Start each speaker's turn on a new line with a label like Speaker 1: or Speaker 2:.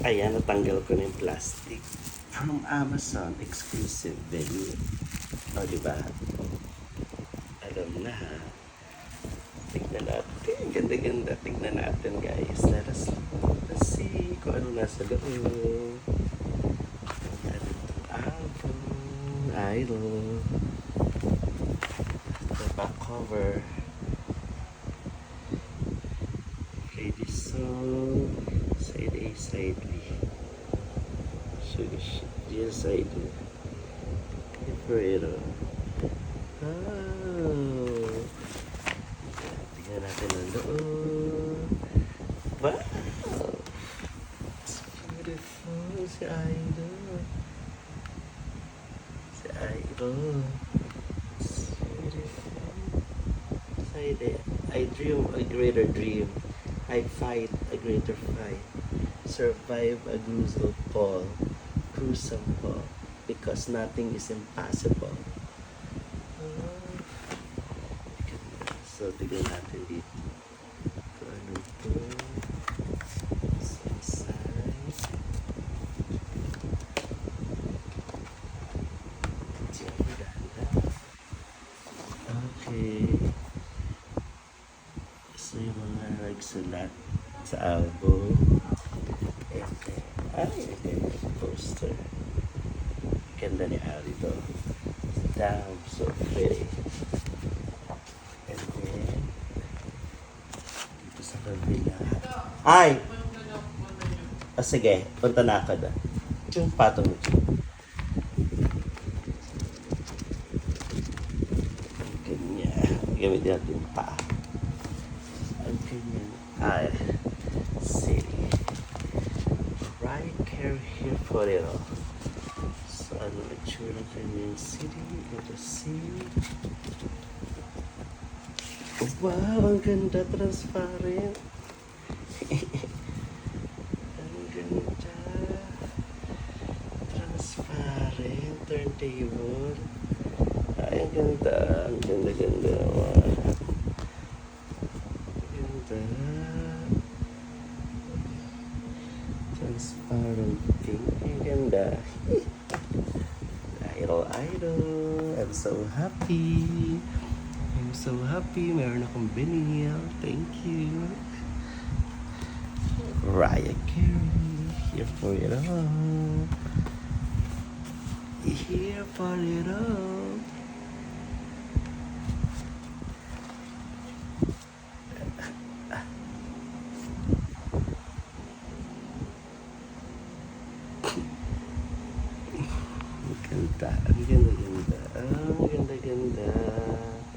Speaker 1: Ayan, natanggal ko na yung plastic. From Amazon, exclusive venue. O, diba? Alam na ha. Tignan natin. Ganda-ganda. Tignan natin, guys. Let's see kung ano nasa loob. Ano itong album. Idol. The back cover. Okay, this song. Side A, side B. So, just side B. Pero, oh. Tingnan natin ang loob. Wow! It's beautiful. Si Idol. Si Idol. It's beautiful. Side A. I dream a greater dream. I fight a greater fight. Survive a gruesome fall. Gruesome fall. Because nothing is impossible. So, tignan natin dito. Kung ano ito. So, inside. Diyan, ganda. Okay. So, yung mga nagsulat sa album. Ito. Ay, ito yung poster. Ganda ni Ali to. Damn, so pretty. And then, dito sa kabila. Ay! O sige, punta na ako doon. Yung patong mo dyan. Ganyan. Gamit natin yung paa. Ang ganyan. Ay. City. Right here for it all. So, ano na tsura ng kanyang city? Let us see. Wow, ang ganda, transparent. Ang ganda. Transparent, turntable. Ay, ang ganda. Ang ganda-ganda naman. Ang ganda. Transparent pink. Ang ganda. Idol. I'm so happy. I'm so happy. Meron akong vinyl. Thank you. Mariah Carey. Here for it all. Here for it all. Ang ganda. Ang ganda.